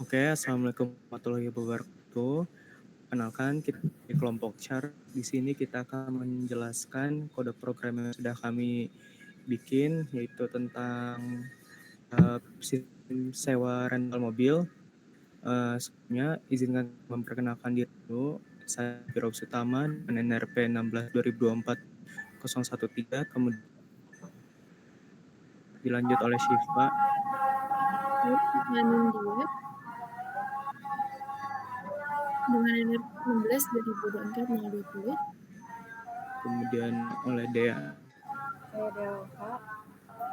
Oke, Assalamualaikum warahmatullahi wabarakatuh. Kenalkan, kita di kelompok CHAR. Di sini kita akan menjelaskan kode program yang sudah kami bikin, yaitu tentang sistem sewa rental mobil. Sebelumnya, izinkan memperkenalkan diri dulu. Saya Firdaus Utama dengan NRP 16 2024 013, kemudian dilanjut oleh Syifa, Anindya dengan NR 16 2024 020. kemudian oleh Dea, Saya Delta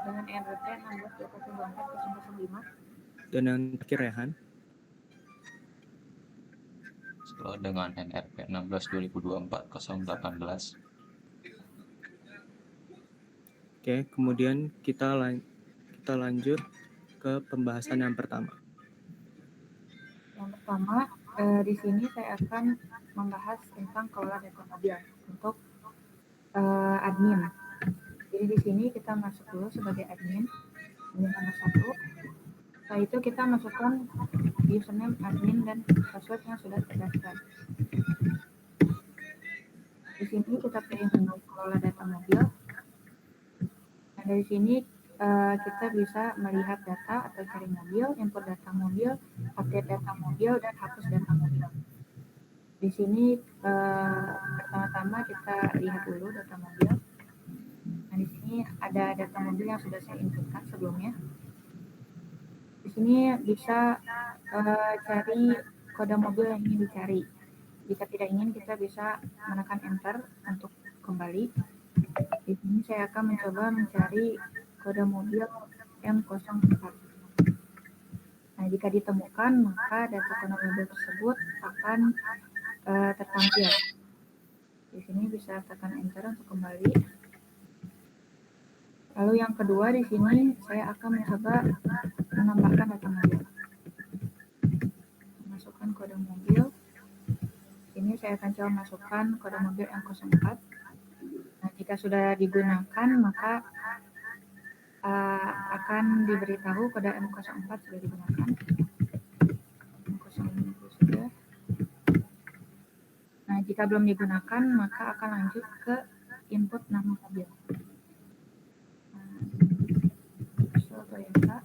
dengan NRT 16 dan yang terakhir Rehan. Dengan NRP 16 2024 018. Oke, kemudian kita lanjut ke pembahasan yang pertama. Yang pertama, di sini saya akan membahas tentang kelola data mobil untuk admin. Jadi di sini kita masuk dulu sebagai admin nomor 1. Setelah itu kita masukkan username admin dan password yang sudah terdaftar. Di sini kita pilih menu kelola data mobil. Nah, dari sini kita bisa melihat data atau cari mobil, import data mobil, update data mobil, dan hapus data mobil. Di sini pertama-tama kita lihat dulu data mobil. Nah, di sini ada data mobil yang sudah saya inputkan sebelumnya. Di sini bisa cari kode mobil yang ingin dicari. Jika tidak ingin, kita bisa menekan enter untuk kembali. Di sini saya akan mencoba mencari kode mobil M04. Nah, jika ditemukan, maka data kode mobil tersebut akan tertampil. Di sini bisa tekan enter untuk kembali. Lalu yang kedua, di sini saya akan mencoba menambahkan data mobil. Masukkan kode mobil. Ini saya akan coba masukkan kode mobil M04. Nah, jika sudah digunakan, maka akan diberitahu kode M04 sudah digunakan. M05 sudah. Nah, jika belum digunakan, maka akan lanjut ke input nama mobil. Toyota.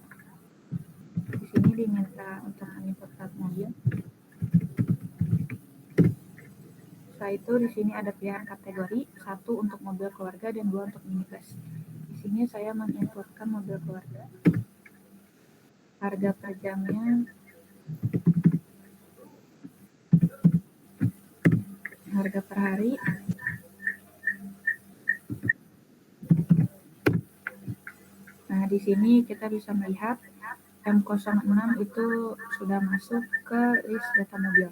Di sini diminta untuk input plat mobil. Setelah itu di sini ada pilihan kategori, 1 untuk mobil keluarga dan 2 untuk minibus. Di sini saya menginputkan mobil keluarga. Harga per jamnya harga per hari. Nah, di sini kita bisa melihat M06 itu sudah masuk ke list data mobil.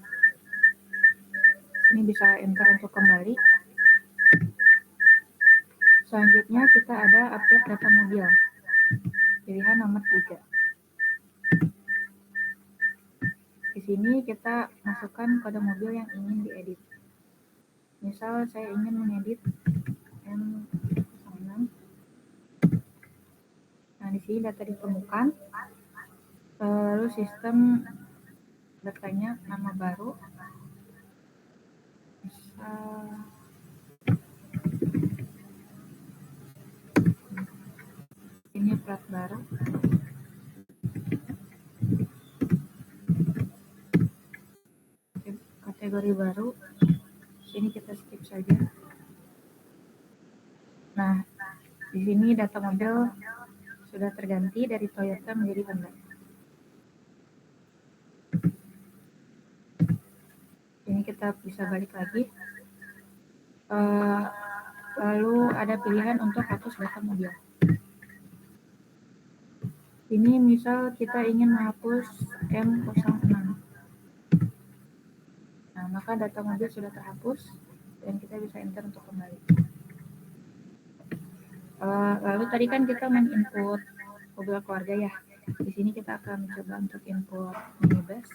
Ini bisa enter untuk kembali. Selanjutnya kita ada update data mobil. Pilihan nomor 3. Di sini kita masukkan kode mobil yang ingin diedit. Misal saya ingin mengedit M06. Nah, di sini data ditemukan. Lalu sistem bertanya nama baru. Ini plat baru. Kategori baru. Sini kita skip saja. Nah, di sini data mobil sudah terganti dari Toyota menjadi Honda. Ini kita bisa balik lagi. Lalu ada pilihan untuk hapus data mobil. Ini misal kita ingin menghapus M06. Nah, maka data mobil sudah terhapus dan kita bisa enter untuk kembali. Lalu tadi kan kita men-input mobil keluarga ya. Di sini kita akan mencoba untuk input minibus.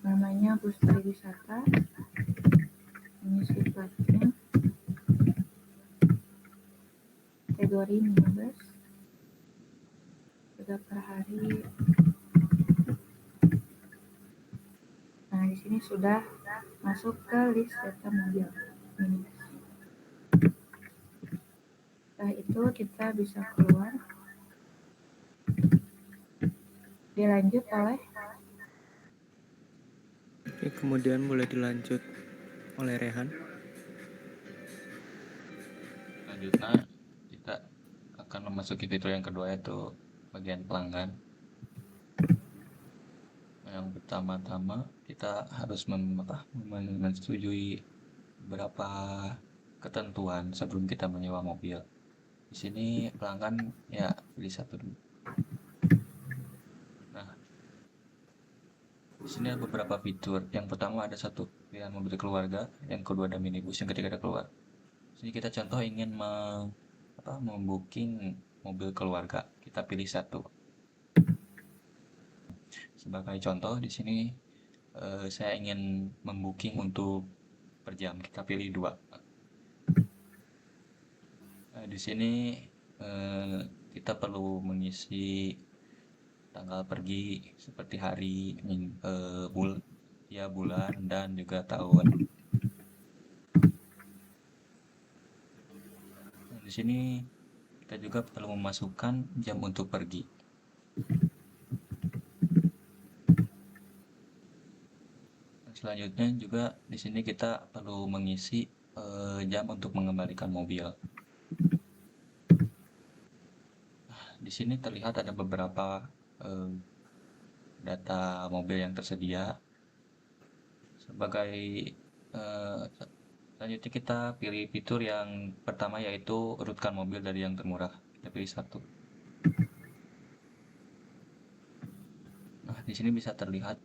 Namanya bus pariwisata. Ini sifatnya. Februari 15 sudah per hari. Nah, di sini sudah masuk ke list data mobil minibus. Setelah itu kita bisa keluar, dilanjut oleh Oke, kemudian boleh dilanjut oleh Rehan. Selanjutnya kita akan memasuki fitur yang kedua, yaitu bagian pelanggan. Yang pertama-tama kita harus menyetujui beberapa ketentuan sebelum kita menyewa mobil. Di sini pelanggan ya pilih satu dulu. Nah, di sini ada beberapa fitur. Yang pertama ada satu pilihan mobil keluarga, yang kedua ada minibus, yang ketiga ada keluar. Di sini kita contoh ingin membooking mobil keluarga, kita pilih satu. Sebagai contoh di sini saya ingin membooking untuk per jam, kita pilih 2. Nah, di sini kita perlu mengisi tanggal pergi seperti hari, bulan dan juga tahun. Nah, di sini kita juga perlu memasukkan jam untuk pergi. Selanjutnya juga di sini kita perlu mengisi jam untuk mengembalikan mobil. Di sini terlihat ada beberapa data mobil yang tersedia. Sebagai selanjutnya kita pilih fitur yang pertama, yaitu urutkan mobil dari yang termurah. Kita pilih satu. Nah, di sini bisa terlihat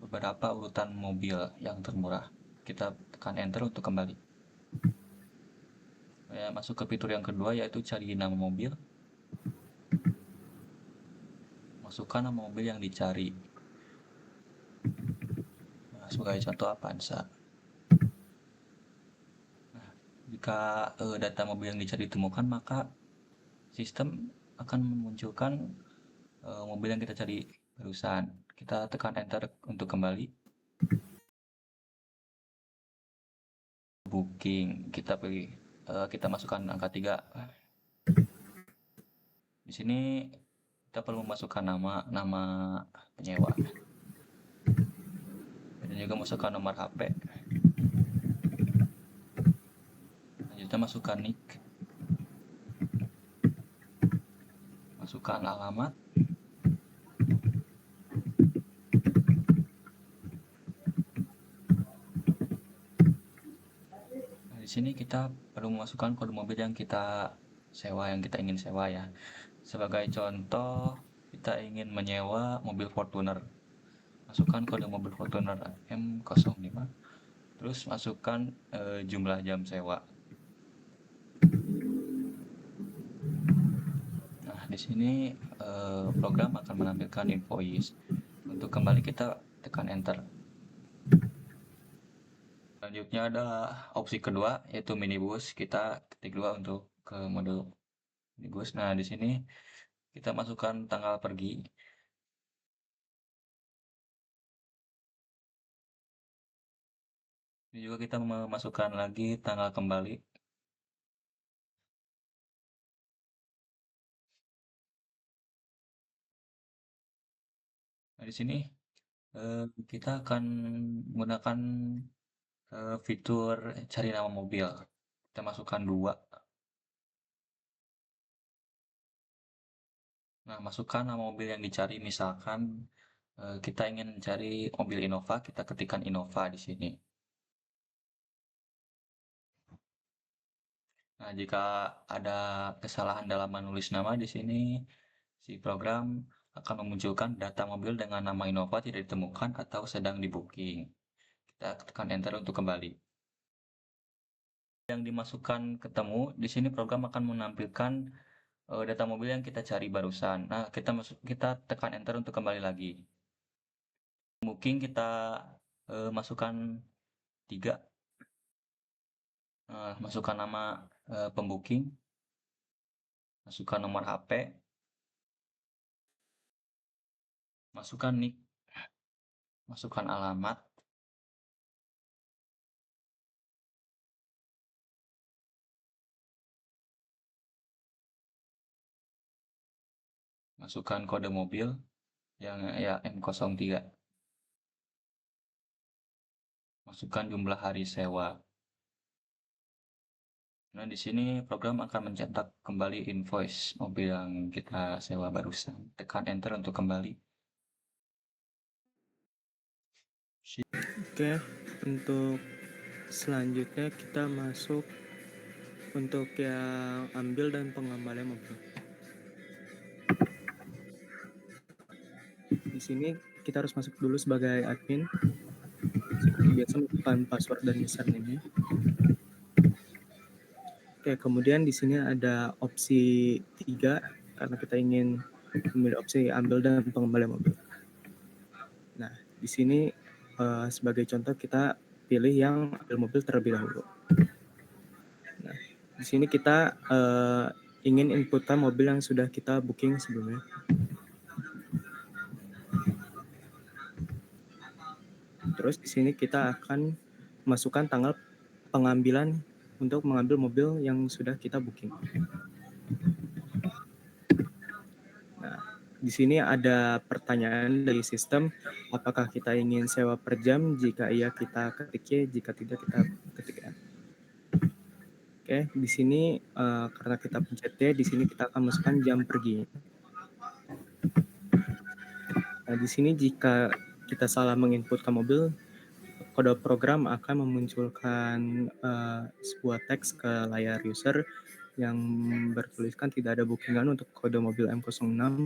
beberapa urutan mobil yang termurah. Kita tekan enter untuk kembali. Masuk ke fitur yang kedua, yaitu cari nama mobil. Masukkan nama mobil yang dicari. Nah, sebagai contoh Avanza. Nah, jika data mobil yang dicari ditemukan, maka sistem akan memunculkan mobil yang kita cari barusan. Kita tekan enter untuk kembali. Booking, kita pilih, kita masukkan angka 3. Di sini kita perlu memasukkan nama penyewa. Dan juga masukkan nomor HP. Selanjutnya masukkan nick. Masukkan alamat. Nah, di sini kita perlu memasukkan kode mobil yang kita sewa, yang kita ingin sewa ya. Sebagai contoh, kita ingin menyewa mobil Fortuner. Masukkan kode mobil Fortuner M05. Terus masukkan jumlah jam sewa. Nah, di sini program akan menampilkan invoice. Untuk kembali kita tekan enter. Selanjutnya ada opsi kedua, yaitu minibus. Kita ketik 2 untuk ke mode minibus. Nah, di sini kita masukkan tanggal pergi. Ini juga kita memasukkan lagi tanggal kembali. Nah, di sini kita akan menggunakan fitur cari nama mobil. Kita masukkan 2. Nah, masukkan nama mobil yang dicari. Misalkan kita ingin mencari mobil Innova, kita ketikkan Innova di sini. Nah, jika ada kesalahan dalam menulis nama di sini, si program akan memunculkan data mobil dengan nama Innova tidak ditemukan atau sedang di booking. Kita tekan enter untuk kembali. Yang dimasukkan ketemu, di sini program akan menampilkan data mobil yang kita cari barusan. Nah, kita tekan enter untuk kembali lagi. Booking kita masukkan 3. Masukkan nama pembooking. masukkan nomor HP, masukkan NIK, masukkan alamat, masukkan kode mobil yang ya M03, masukkan jumlah hari sewa. Nah, di sini program akan mencetak kembali invoice mobil yang kita sewa barusan. Tekan enter untuk kembali. Oke, untuk selanjutnya kita masuk untuk yang ambil dan pengembalian mobil. Di sini kita harus masuk dulu sebagai admin. Seperti biasa masukkan password dan username-nya. Oke, kemudian di sini ada opsi 3 karena kita ingin memilih opsi ambil dan pengembalian mobil. Nah, di sini sebagai contoh kita pilih yang ambil mobil terlebih dahulu. Nah, di sini kita ingin inputkan mobil yang sudah kita booking sebelumnya. Terus di sini kita akan masukkan tanggal pengambilan untuk mengambil mobil yang sudah kita booking. Nah, di sini ada pertanyaan dari sistem, apakah kita ingin sewa per jam? Jika iya kita ketik Y, jika tidak kita ketik N. Oke, di sini karena kita pencet D, di sini kita akan masukkan jam pergi. Nah, di sini jika kita salah menginputkan mobil, kode program akan memunculkan sebuah teks ke layar user yang bertuliskan tidak ada bookingan untuk kode mobil M06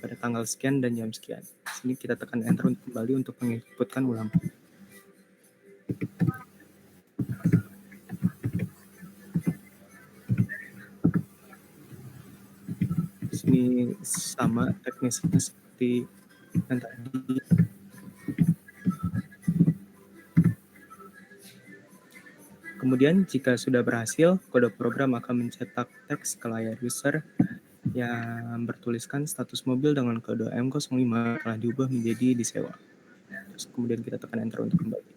pada tanggal sekian dan jam sekian. Di sini kita tekan enter untuk kembali untuk menginputkan ulang. Di sini sama teknisnya seperti yang tadi. Kemudian jika sudah berhasil, kode program akan mencetak teks ke layar user yang bertuliskan status mobil dengan kode M05 telah diubah menjadi disewa. Terus kemudian kita tekan enter untuk kembali.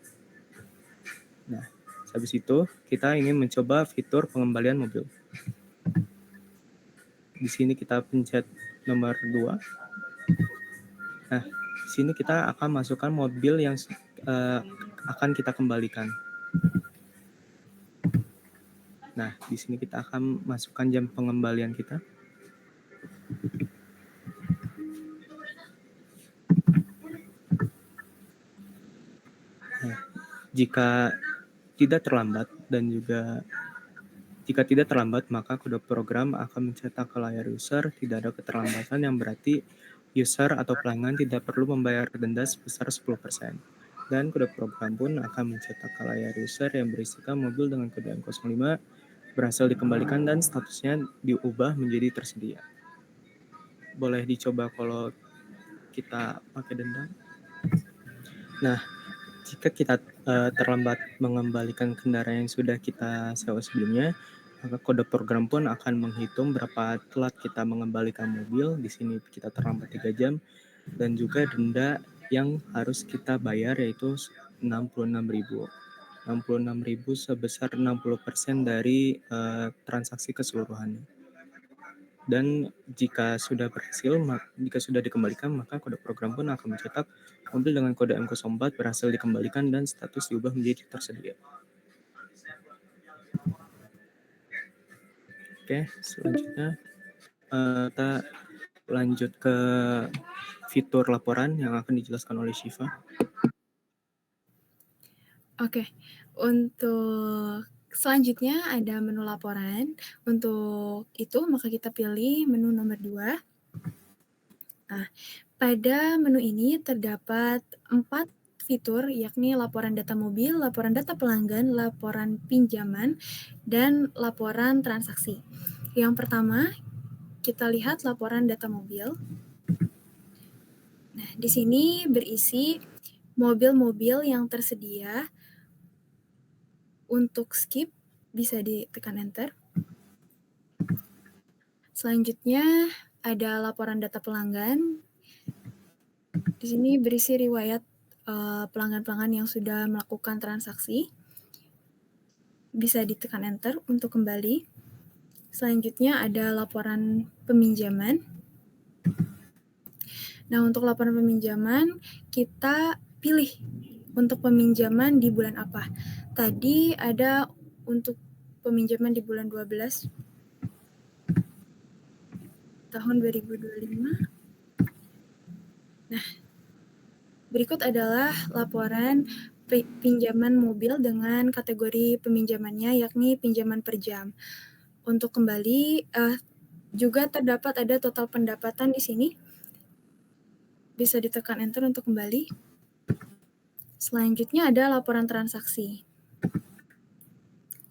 Nah, habis itu kita ingin mencoba fitur pengembalian mobil. Di sini kita pencet nomor 2. Nah, di sini kita akan masukkan mobil yang akan kita kembalikan. Nah, di sini kita akan masukkan jam pengembalian kita. Nah, jika tidak terlambat dan juga jika tidak terlambat, maka kode program akan mencetak ke layar user tidak ada keterlambatan yang berarti user atau pelanggan tidak perlu membayar denda sebesar 10%. Dan kode program pun akan mencetak ke layar user yang berisikan mobil dengan kode M05 berhasil dikembalikan dan statusnya diubah menjadi tersedia. Boleh dicoba kalau kita pakai denda. Nah, jika kita terlambat mengembalikan kendaraan yang sudah kita sewa sebelumnya, maka kode program pun akan menghitung berapa telat kita mengembalikan mobil. Di sini kita terlambat 3 jam dan juga denda yang harus kita bayar yaitu 66.000. 66.000 sebesar 60% dari transaksi keseluruhannya. Dan jika sudah berhasil, jika sudah dikembalikan, maka kode program pun akan mencetak mobil dengan kode M04 berhasil dikembalikan dan status diubah menjadi tersedia. Oke, selanjutnya kita lanjut ke fitur laporan yang akan dijelaskan oleh Syifa. Oke, untuk selanjutnya ada menu laporan. Untuk itu maka kita pilih menu nomor 2. Nah, pada menu ini terdapat 4 fitur yakni laporan data mobil, laporan data pelanggan, laporan pinjaman, dan laporan transaksi. Yang pertama, kita lihat laporan data mobil. Nah, di sini berisi mobil-mobil yang tersedia. Untuk skip bisa ditekan enter. Selanjutnya ada laporan data pelanggan. Di sini berisi riwayat pelanggan-pelanggan yang sudah melakukan transaksi. Bisa ditekan enter untuk kembali. Selanjutnya ada laporan peminjaman. Nah, untuk laporan peminjaman, kita pilih untuk peminjaman di bulan apa. Tadi ada untuk peminjaman di bulan 12 tahun 2025. Nah, berikut adalah laporan pinjaman mobil dengan kategori peminjamannya, yakni pinjaman per jam. Untuk kembali, juga terdapat ada total pendapatan di sini. Bisa ditekan enter untuk kembali. Selanjutnya ada laporan transaksi.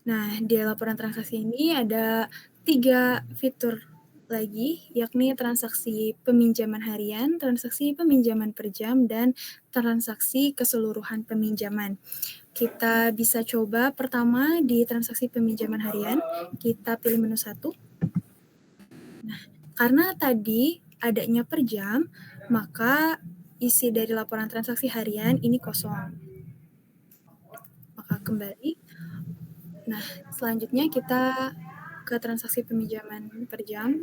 Nah, di laporan transaksi ini ada 3 fitur lagi, yakni transaksi peminjaman harian, transaksi peminjaman per jam, dan transaksi keseluruhan peminjaman. Kita bisa coba pertama di transaksi peminjaman harian, kita pilih menu 1. Nah, karena tadi adanya per jam, maka isi dari laporan transaksi harian ini kosong. Maka kembali. Nah, selanjutnya kita ke transaksi peminjaman per jam.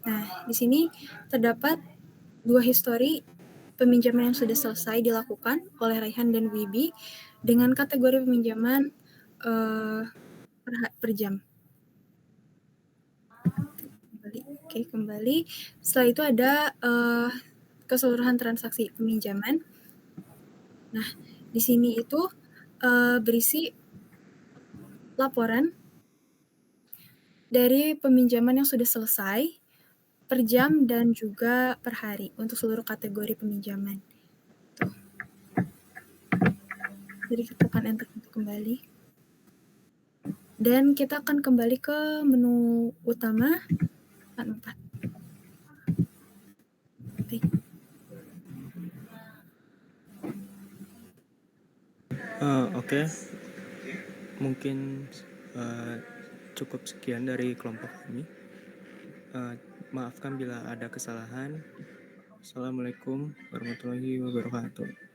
Nah, di sini terdapat 2 histori peminjaman yang sudah selesai dilakukan oleh Raihan dan Wibi dengan kategori peminjaman per jam. Oke, kembali. Setelah itu ada keseluruhan transaksi peminjaman. Nah, di sini itu berisi laporan dari peminjaman yang sudah selesai per jam dan juga per hari untuk seluruh kategori peminjaman. Tuh. Jadi kita tekan enter untuk kembali. Dan kita akan kembali ke menu utama 4. Baik. Oke. Mungkin cukup sekian dari kelompok kami. Maafkan bila ada kesalahan. Assalamualaikum warahmatullahi wabarakatuh.